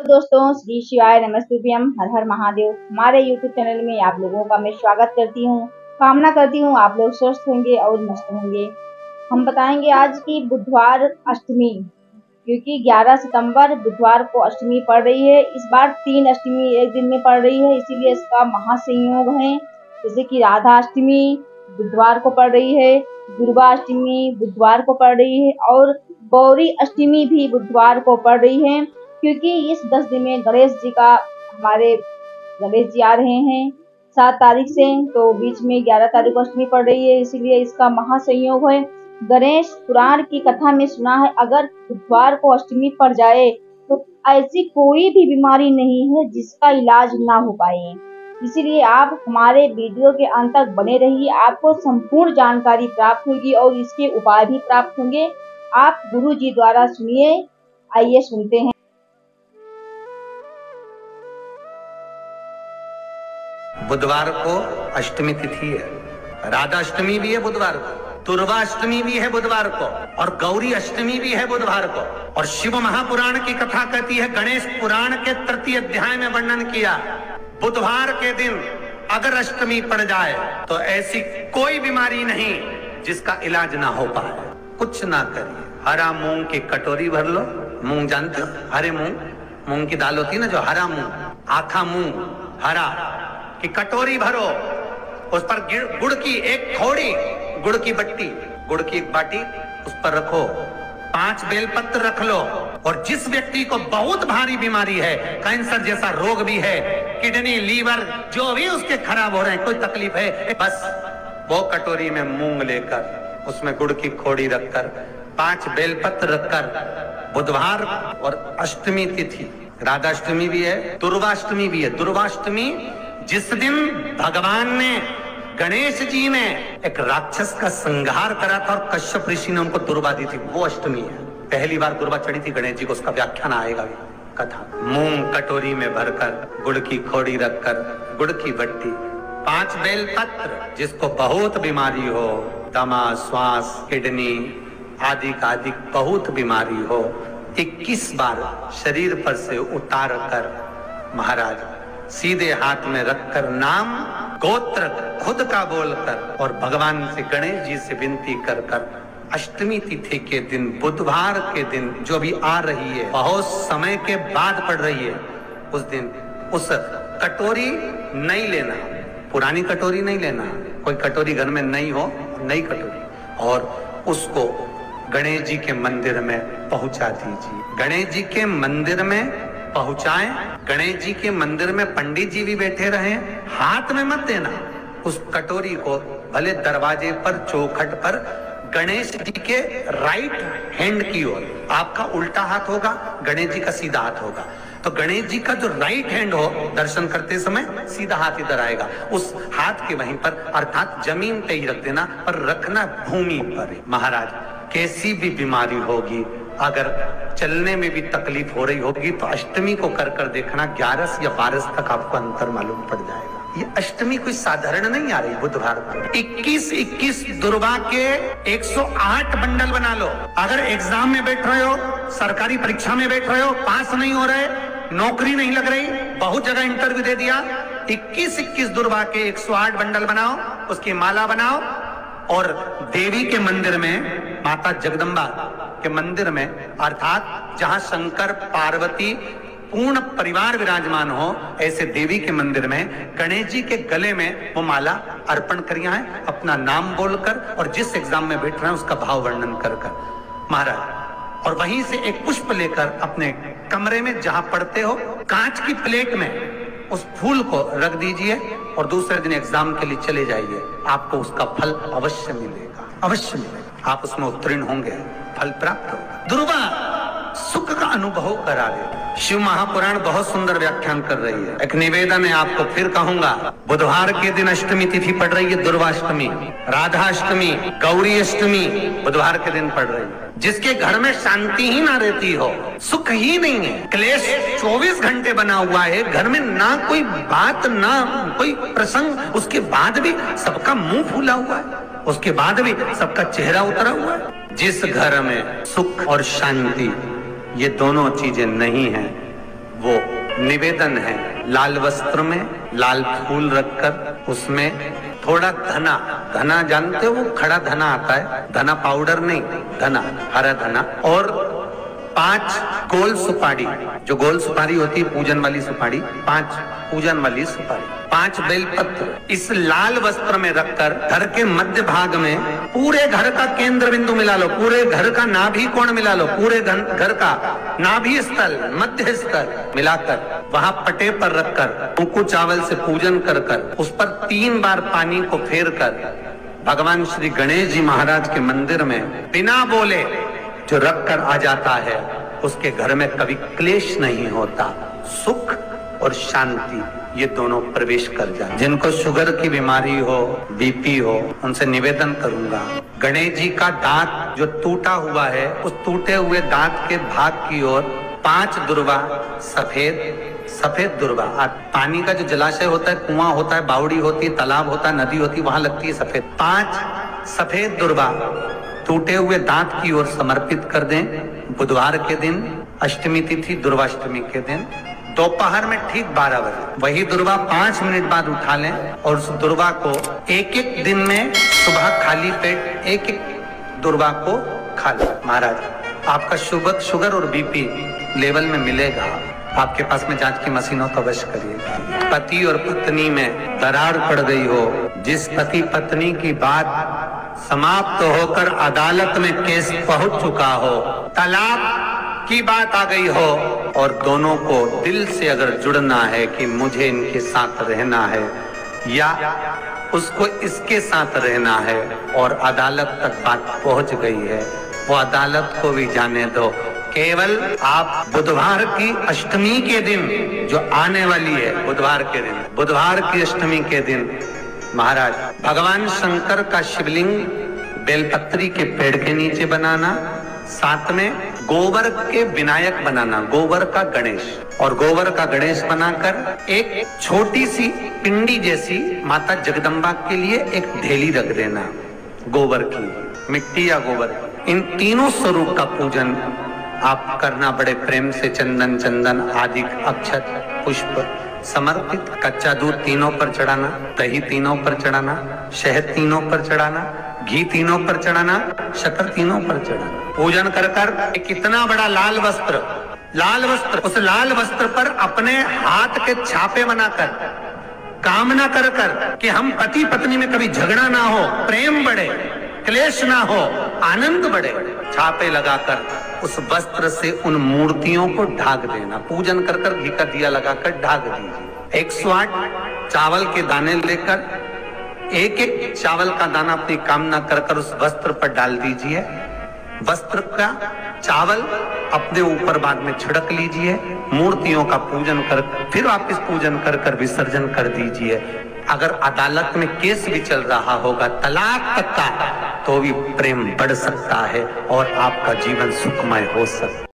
दोस्तों, श्री शिवाय नमस्तुभ्यम, हर हर महादेव। हमारे YouTube चैनल में आप लोगों का मैं स्वागत करती हूँ। कामना करती हूँ आप लोग स्वस्थ होंगे और मस्त होंगे। हम बताएंगे आज की बुधवार अष्टमी, क्योंकि 11 सितंबर बुधवार को अष्टमी पड़ रही है। इस बार 3 अष्टमी एक दिन में पड़ रही है, इसीलिए इसका महासंयोग है। जैसे कि राधा अष्टमी बुधवार को पड़ रही है, दुर्गा अष्टमी बुधवार को पड़ रही है और गौरी अष्टमी भी बुधवार को पड़ रही है। क्योंकि इस 10 दिन में गणेश जी का हमारे गणेश जी आ रहे हैं 7 तारीख से, तो बीच में 11 तारीख को अष्टमी पड़ रही है, इसीलिए इसका महासंयोग है। गणेश पुराण की कथा में सुना है, अगर बुधवार को अष्टमी पड़ जाए तो ऐसी कोई भी बीमारी नहीं है जिसका इलाज ना हो पाए। इसीलिए आप हमारे वीडियो के अंत तक बने रहिए, आपको संपूर्ण जानकारी प्राप्त होगी और इसके उपाय भी प्राप्त होंगे। आप गुरु जी द्वारा सुनिए। आइए सुनते हैं। बुधवार को अष्टमी तिथि है, राधा अष्टमी भी है बुधवार को, दुर्गा अष्टमी भी है बुधवार को और गौरी अष्टमी भी है बुधवार को। और शिव महापुराण की कथा कहती है, गणेश पुराण के 3 अध्याय में वर्णन किया, बुधवार के दिन अगर अष्टमी पड़ जाए तो ऐसी कोई बीमारी नहीं जिसका इलाज ना हो पाए। कुछ ना करिए, हरा मूंग की कटोरी भर लो। मूंग जानते हो, हरे मूंग की दाल होती है ना, जो हरा मूंग, आखा मूंग हरा की कटोरी भरो, उस पर गुड़ की एक थोड़ी, गुड़ की बट्टी, गुड़ की एक बाटी उस पर रखो, 5 बेलपत्र रख लो। और जिस व्यक्ति को बहुत भारी बीमारी है, कैंसर जैसा रोग भी है, किडनी लीवर जो भी उसके खराब हो रहे हैं, कोई तकलीफ है, बस वो कटोरी में मूंग लेकर उसमें गुड़ की खोड़ी रखकर 5 बेलपत्र रखकर, बुधवार और अष्टमी तिथि, राधा अष्टमी भी है, दुर्गाष्टमी भी है। दुर्गाष्टमी जिस दिन भगवान ने, गणेश जी ने एक राक्षस का संहार करा था और कश्यप ऋषि ने उनको दुर्वा दी थी, वो अष्टमी है। पहली बार दुर्वा चढ़ी थी गणेश जी को, उसका व्याख्यान आएगा कथा। मूंग कटोरी में भरकर, गुड़ की खोड़ी रखकर, गुड़ की बट्टी, 5 बेलपत्र, जिसको बहुत बीमारी हो, दमा, श्वास, किडनी आदि का आदि बहुत बीमारी हो, 21 बार शरीर पर से उतार कर महाराज सीधे हाथ में रखकर नाम गोत्र खुद का बोलकर और भगवान से, गणेश जी से विनती कर कर अष्टमी तिथि के दिन, बुधवार के दिन जो भी आ रही है, बहुत समय के बाद पड़ रही है, उस दिन उस कटोरी नहीं लेना, पुरानी कटोरी नहीं लेना, कोई कटोरी घर में नहीं हो, नई कटोरी, और उसको गणेश जी के मंदिर में पहुंचा दीजिए। गणेश जी के मंदिर में पहुंचाएं, गणेश जी के मंदिर में पंडित जी भी बैठे रहे, हाथ में मत देना उस कटोरी को, भले दरवाजे पर, चौखट पर, गणेश जी के राइट हैंड की ओर, आपका उल्टा हाथ होगा, गणेश जी का सीधा हाथ होगा, तो गणेश जी का जो राइट हैंड हो, दर्शन करते समय सीधा हाथ इधर आएगा, उस हाथ के वहीं पर, अर्थात जमीन पे ही रख देना, पर रखना भूमि पर। महाराज कैसी भी बीमारी होगी, अगर चलने में भी तकलीफ हो रही होगी, तो अष्टमी को कर कर देखना, 11 या 12 तक आपको अंतर मालूम पड़ जाएगा। ये अष्टमी कोई साधारण नहीं आ रही बुधवार को। 21 दुर्गा के 108 बंडल बना लो। अगर एग्जाम में बैठ रहे हो, सरकारी परीक्षा में बैठ रहे हो, पास नहीं हो रहे, नौकरी नहीं लग रही, बहुत जगह इंटरव्यू दे दिया, 21 दुर्गा के 108 बंडल बनाओ, उसकी माला बनाओ और देवी के मंदिर में, माता जगदम्बा के मंदिर में, अर्थात जहां शंकर पार्वती पूर्ण परिवार विराजमान हो, ऐसे देवी के मंदिर में गणेश जी के गले में वो माला अर्पण करिया है, अपना नाम बोलकर और जिस एग्जाम में बैठ रहे हैं उसका भाव वर्णन कर कर महाराज, और वहीं से एक पुष्प लेकर अपने कमरे में जहां पढ़ते हो, कांच की प्लेट में उस फूल को रख दीजिए और दूसरे दिन एग्जाम के लिए चले जाइए, आपको उसका फल अवश्य मिलेगा, अवश्य मिलेगा, आप उसमें उत्तीर्ण होंगे, फल प्राप्त होगा। दुर्गा सुख का अनुभव करा दे। शिव महापुराण बहुत सुंदर व्याख्यान कर रही है। एक निवेदन है, आपको फिर कहूंगा, बुधवार के दिन अष्टमी तिथि पड़ रही है, दुर्गाष्टमी, राधा अष्टमी, गौरी अष्टमी बुधवार के दिन पड़ रही है। जिसके घर में शांति ही ना रहती हो, सुख ही नहीं है, क्लेश 24 घंटे बना हुआ है, घर में ना कोई बात, ना कोई प्रसंग, उसके बाद भी सबका मुंह फूला हुआ है, उसके बाद भी सबका चेहरा उतरा हुआ है। जिस घर में सुख और शांति ये दोनों चीजें नहीं हैं, वो निवेदन है। लाल वस्त्र में लाल फूल रखकर उसमें थोड़ा धना, धना जानते हो, वो खड़ा धना आता है, धना पाउडर नहीं, धना, हरा धना, और 5 गोल सुपारी, जो गोल सुपारी होती है पूजन वाली सुपारी, 5 पूजन वाली सुपारी, 5 बेलपत्र इस लाल वस्त्र में रखकर घर के मध्य भाग में पूरे घर का केंद्र बिंदु मिला लो, पूरे घर का नाभि कोण मिला लो, पूरे घर का नाभि स्थल, मध्य स्थल मिलाकर वहां पटे पर रखकर उनको चावल से पूजन कर कर उस पर 3 बार पानी को फेर कर भगवान श्री गणेश जी महाराज के मंदिर में बिना बोले जो रख कर आ जाता है, उसके घर में कभी क्लेश नहीं होता, सुख और शांति ये दोनों प्रवेश कर जाए। जिनको शुगर की बीमारी हो, बीपी हो, उनसे निवेदन करूंगा, गणेश जी का दांत जो टूटा हुआ है, उस टूटे हुए दांत के भाग की ओर 5 दुर्वा, सफेद दुर्वा, पानी का जो जलाशय होता है, कुआं होता है, बावड़ी होती है, तालाब होता है, नदी होती है, वहां लगती है सफेद, 5 सफेद दुर्वा टूटे हुए दांत की ओर समर्पित कर दें। बुधवार के दिन, अष्टमी तिथि दुर्वाष्टमी के दिन दोपहर में ठीक 12 बजे वही दुर्वा 5 मिनट बाद उठा लें और उस दुर्वा को एक दिन में सुबह खाली पेट एक दुर्वा को खा लें। महाराज आपका शुगर और बीपी लेवल में मिलेगा। आपके पास में जांच की मशीन हो तो अवश्य करिएगा। पति और पत्नी में दरार पड़ गई हो, जिस पति पत्नी की बात समाप्त होकर अदालत में केस पहुंच चुका हो, तलाक की बात आ गई हो और दोनों को दिल से अगर जुड़ना है कि मुझे इनके साथ रहना है या उसको इसके साथ रहना है और अदालत तक बात पहुंच गई है, वो अदालत को भी जाने दो। केवल आप बुधवार की अष्टमी के दिन जो आने वाली है, बुधवार की अष्टमी के दिन महाराज भगवान शंकर का शिवलिंग बेलपत्री के पेड़ के नीचे बनाना, साथ में गोबर के विनायक बनाना, गोबर का गणेश, और गोबर का गणेश बनाकर एक छोटी सी पिंडी जैसी माता जगदम्बा के लिए एक ढेली रख देना, गोबर की, मिट्टी या गोबर। इन तीनों स्वरूप का पूजन आप करना बड़े प्रेम से, चंदन आदि अक्षत पुष्प समर्पित, कच्चा दूध तीनों पर चढ़ाना, दही तीनों पर चढ़ाना, शहद तीनों पर चढ़ाना, घी तीनों पर चढ़ाना, शक्कर तीनों पर चढ़ाना। पूजन कर कर कितना बड़ा लाल वस्त्र, उस लाल वस्त्र पर अपने हाथ के छापे बनाकर कामना कर कर कि हम पति पत्नी में कभी झगड़ा ना हो, प्रेम बढ़े, क्लेश ना हो, आनंद बढ़े, छापे लगाकर उस वस्त्र से उन मूर्तियों को ढाक देना। पूजन कर कर घी का दिया लगाकर ढाक दीजिए। 108 चावल के दाने लेकर एक चावल का दाना अपनी कामना कर कर उस वस्त्र पर डाल दीजिए। वस्त्र का चावल अपने ऊपर बाद में छिड़क लीजिए। मूर्तियों का पूजन कर फिर वापिस पूजन कर कर विसर्जन कर दीजिए। अगर अदालत में केस भी चल रहा होगा तलाक तक का, तो भी प्रेम बढ़ सकता है और आपका जीवन सुखमय हो सकता है।